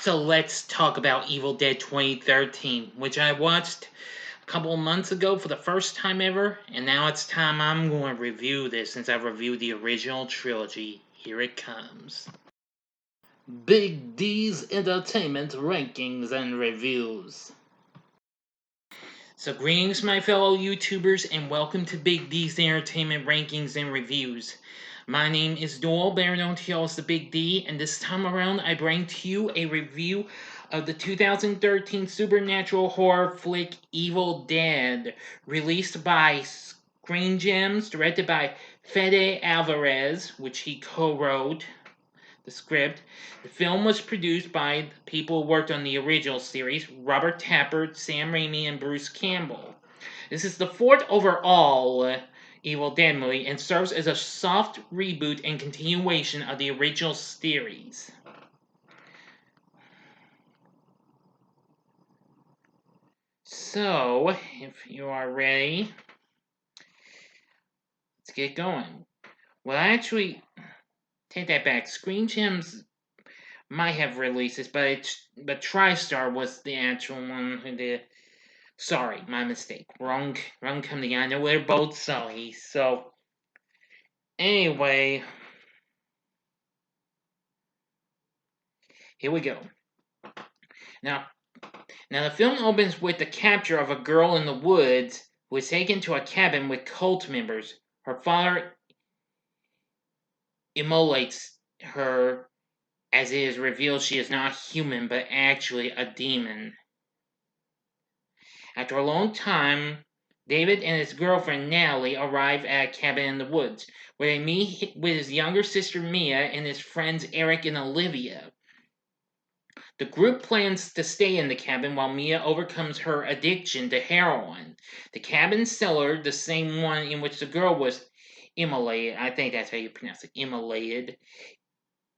So let's talk about Evil Dead 2013, which I watched a couple of months ago for the first time ever, and now it's time I'm going to review this since I've reviewed the original trilogy. Here it comes. Big D's Entertainment Rankings and Reviews. So greetings my fellow YouTubers and welcome to Big D's Entertainment Rankings and Reviews. My name is Doyle, better known to y'all as the Big D, and this time around I bring to you a review of the 2013 supernatural horror flick Evil Dead, released by Screen Gems, directed by Fede Alvarez, which he co-wrote the script. The film was produced by the people who worked on the original series, Robert Tappert, Sam Raimi, and Bruce Campbell. This is the fourth overall Evil Dead movie and serves as a soft reboot and continuation of the original series. So, if you are ready, let's get going. Well, actually, take that back. Screen Gems might have released this, but TriStar was the actual one who did. Sorry, my mistake. Wrong company. I know they're both Sony. So, anyway, here we go. Now, the film opens with the capture of a girl in the woods who is taken to a cabin with cult members. Her father immolates her, as it is revealed she is not human but actually a demon. After a long time, David and his girlfriend Natalie arrive at a cabin in the woods, where they meet with his younger sister Mia and his friends Eric and Olivia. The group plans to stay in the cabin while Mia overcomes her addiction to heroin. The cabin cellar, the same one in which the girl was immolated, I think that's how you pronounce it, immolated,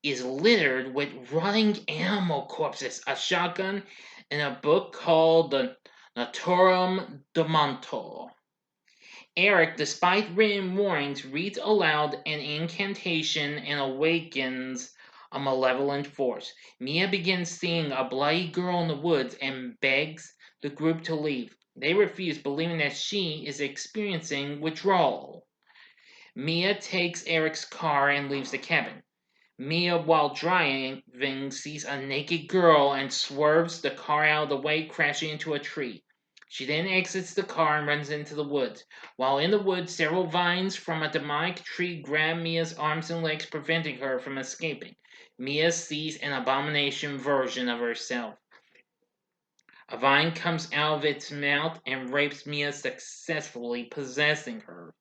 is littered with rotting animal corpses, a shotgun, and a book called the Naturom Demonto. Eric, despite written warnings, reads aloud an incantation and awakens a malevolent force. Mia begins seeing a bloody girl in the woods and begs the group to leave. They refuse, believing that she is experiencing withdrawal. Mia takes Eric's car and leaves the cabin. Mia, while driving, sees a naked girl and swerves the car out of the way, crashing into a tree. She then exits the car and runs into the woods. While in the woods, several vines from a demonic tree grab Mia's arms and legs, preventing her from escaping. Mia sees an abomination version of herself. A vine comes out of its mouth and rapes Mia, successfully possessing her.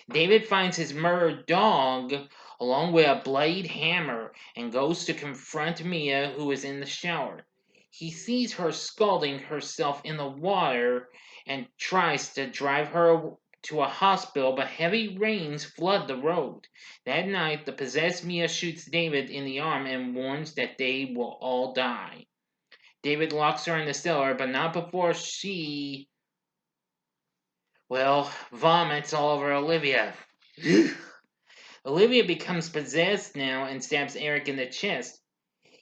David finds his murdered dog along with a blade hammer and goes to confront Mia, who is in the shower. He sees her scalding herself in the water and tries to drive her to a hospital, but heavy rains flood the road. That night, the possessed Mia shoots David in the arm and warns that they will all die. David locks her in the cellar, but not before she, vomits all over Olivia. Olivia becomes possessed now and stabs Eric in the chest.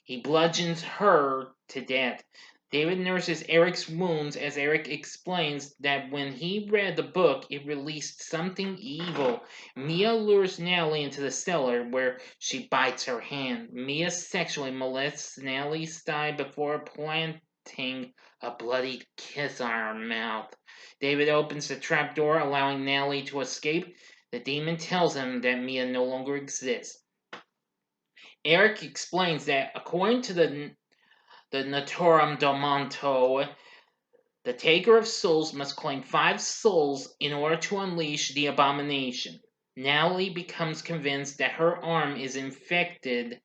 He bludgeons her to death. David nurses Eric's wounds as Eric explains that when he read the book, it released something evil. Mia lures Natalie into the cellar where she bites her hand. Mia sexually molests Natalie's thigh before planting a bloody kiss on her mouth. David opens the trapdoor, allowing Natalie to escape. The demon tells him that Mia no longer exists. Eric explains that according to the Naturom Domonto, the taker of souls must claim 5 souls in order to unleash the abomination. Natalie becomes convinced that her arm is infected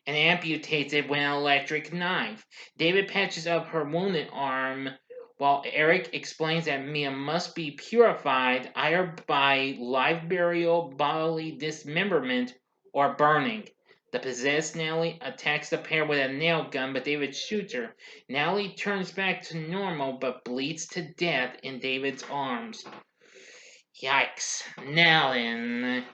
and amputates it with an electric knife. David patches up her wounded arm, while Eric explains that Mia must be purified either by live burial, bodily dismemberment, or burning. The possessed Natalie attacks the pair with a nail gun, but David shoots her. Natalie turns back to normal, but bleeds to death in David's arms. Yikes. Now then,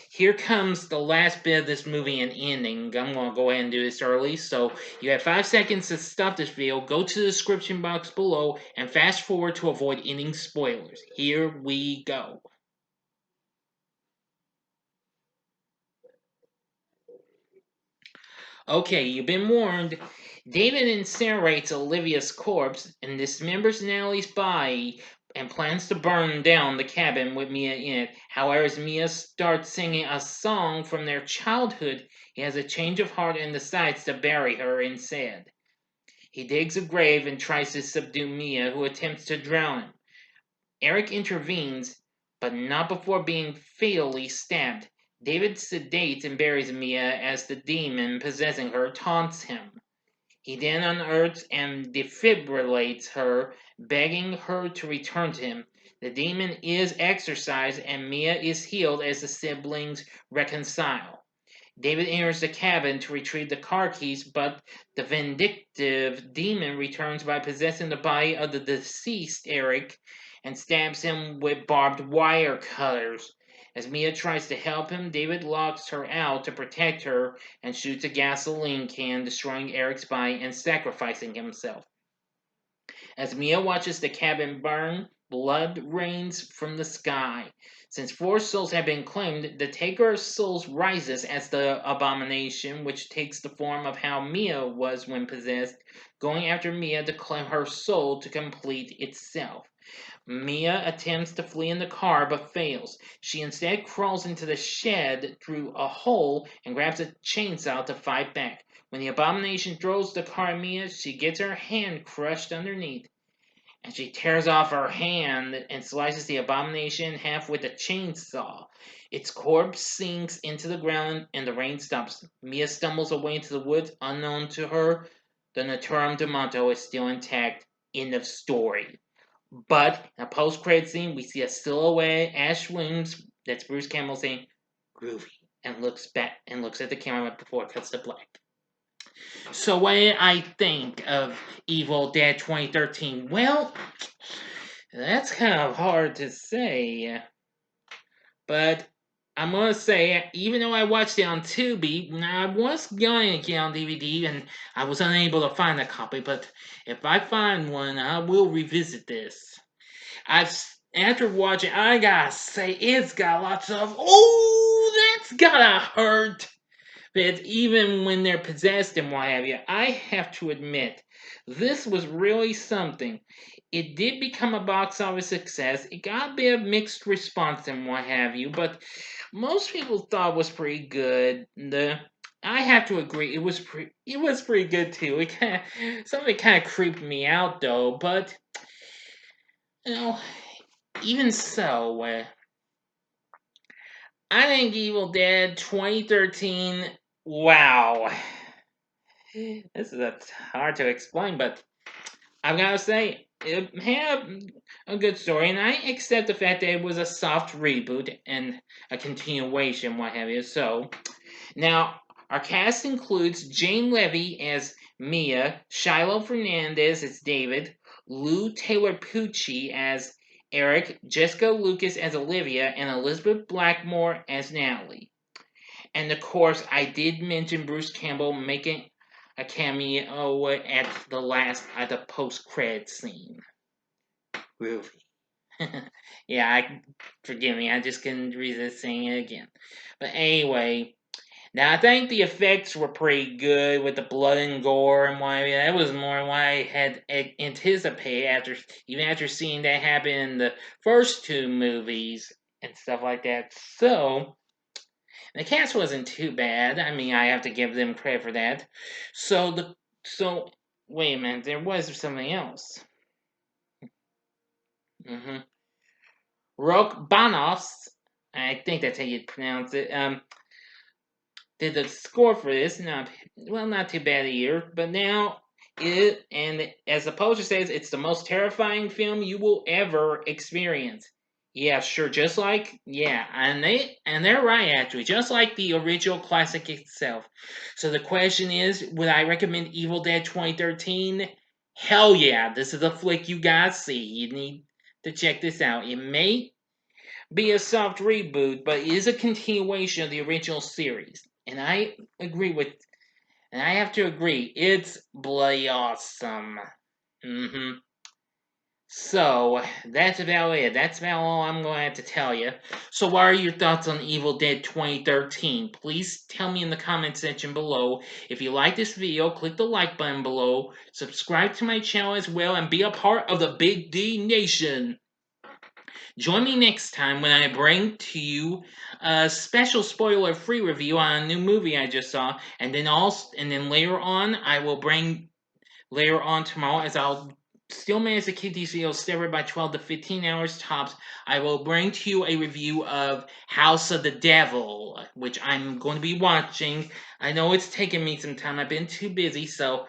here comes the last bit of this movie and ending. I'm going to go ahead and do this early. So you have 5 seconds to stop this video. Go to the description box below and fast forward to avoid any spoilers. Here we go. Okay, you've been warned. David incinerates Olivia's corpse and dismembers Natalie's body and plans to burn down the cabin with Mia in it. However, as Mia starts singing a song from their childhood, he has a change of heart and decides to bury her instead. He digs a grave and tries to subdue Mia, who attempts to drown him. Eric intervenes, but not before being fatally stabbed. David sedates and buries Mia as the demon possessing her taunts him. He then unearths and defibrillates her, begging her to return to him. The demon is exorcised and Mia is healed as the siblings reconcile. David enters the cabin to retrieve the car keys, but the vindictive demon returns by possessing the body of the deceased Eric and stabs him with barbed wire cutters. As Mia tries to help him, David locks her out to protect her and shoots a gasoline can, destroying Eric's body and sacrificing himself. As Mia watches the cabin burn, blood rains from the sky. Since 4 souls have been claimed, the taker of souls rises as the abomination, which takes the form of how Mia was when possessed, going after Mia to claim her soul to complete itself. Mia attempts to flee in the car but fails. She instead crawls into the shed through a hole and grabs a chainsaw to fight back. When the abomination throws the car at Mia, she gets her hand crushed underneath. And she tears off her hand and slices the abomination in half with a chainsaw. Its corpse sinks into the ground and the rain stops. Mia stumbles away into the woods. Unknown to her, the Naturam Demonto is still intact. End of story. But in a post-credit scene, we see a silhouette, Ash Williams, that's Bruce Campbell saying, "Groovy," and looks back and looks at the camera before it cuts to black. So what did I think of Evil Dead 2013? Well, that's kind of hard to say. But I'm gonna say, even though I watched it on Tubi, I was going to get on DVD and I was unable to find a copy. But if I find one, I will revisit this. I've After watching, I gotta say, it's got lots of that's gotta hurt. But even when they're possessed and what have you, I have to admit, this was really something. It did become a box office success. It got a bit of mixed response and what have you, but most people thought it was pretty good. I have to agree, it was pretty good too. Something kind of creeped me out though, but you know, even so, I think Evil Dead 2013. Wow, this is hard to explain, but I've got to say, it had a good story, and I accept the fact that it was a soft reboot and a continuation, what have you. So, now, our cast includes Jane Levy as Mia, Shiloh Fernandez as David, Lou Taylor Pucci as Eric, Jessica Lucas as Olivia, and Elizabeth Blackmore as Natalie. And of course, I did mention Bruce Campbell making a cameo at the post-credit scene. Groovy. Yeah, forgive me, I just couldn't resist saying it again. But anyway, now I think the effects were pretty good with the blood and gore and why that was more than what I had anticipated after seeing that happen in the first 2 movies and stuff like that. So the cast wasn't too bad. I mean, I have to give them credit for that. So wait a minute, there was something else. Mm-hmm. Rock Banos, I think that's how you pronounce it. Did the score for this? Not too bad either. But now as the poster says, it's the most terrifying film you will ever experience. Yeah, sure. They're right actually, just like the original classic itself. So the question is, would I recommend Evil Dead 2013? Hell yeah, this is a flick you gotta see. You need to check this out. be a soft reboot, but it is a continuation of the original series. And I have to agree, it's bloody awesome. Mm-hmm. So that's about it. That's about all I'm going to have to tell you. So, what are your thoughts on Evil Dead 2013? Please tell me in the comment section below. If you like this video, click the like button below, subscribe to my channel as well, and be a part of the Big D Nation. Join me next time when I bring to you a special spoiler-free review on a new movie I just saw, and then later on I will bring later on tomorrow, as I'll still manage to keep these videos separate by 12 to 15 hours tops, I will bring to you a review of House of the Devil, which I'm going to be watching. I know it's taken me some time. I've been too busy, so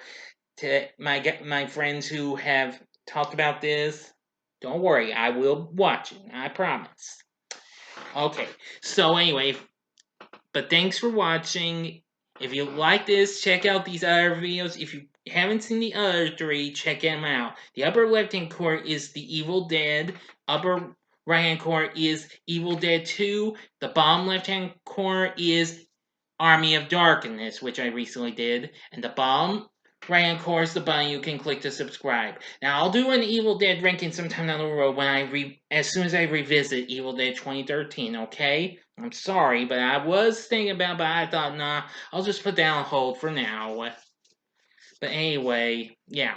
to my friends who have talked about this, don't worry, I will watch it. I promise. Okay, so anyway, but thanks for watching. If you like this, check out these other videos. If you haven't seen the other three, check them out. The upper left hand corner is The Evil Dead. Upper right hand corner is Evil Dead 2. The bottom left hand corner is Army of Darkness, which I recently did. And the bottom right hand corner is the button you can click to subscribe. Now I'll do an Evil Dead ranking sometime down the road when as soon as I revisit Evil Dead 2013, okay? I'm sorry, but I was thinking about it, but I thought, nah, I'll just put that on hold for now. But anyway, yeah.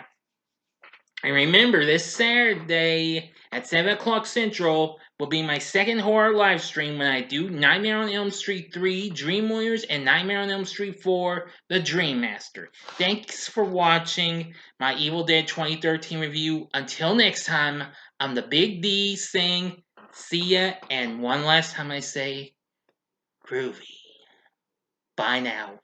And remember, this Saturday at 7 o'clock Central will be my second horror live stream when I do Nightmare on Elm Street 3, Dream Warriors, and Nightmare on Elm Street 4, The Dream Master. Thanks for watching my Evil Dead 2013 review. Until next time, I'm the Big D saying see ya, and one last time I say groovy. Bye now.